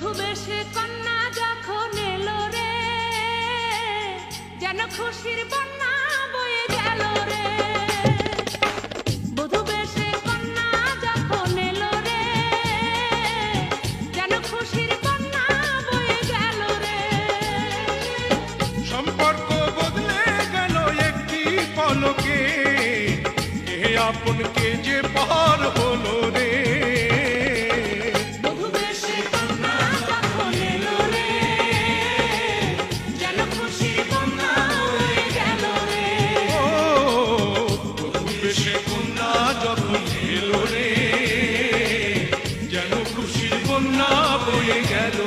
বধূ বেশে কন্যা যখন এলো রে, যেন খুশির বন্যা বয়ে গেল রে। বধূ বেশে কন্যা যখন এলো রে, যেন খুশির বন্যা বয়ে গেল রে। সম্পর্ক বদলে গেল একটি পলকে, এ আপনকে যে পার হলো রে। যেন খুশির বন্যা বয়ে গেল।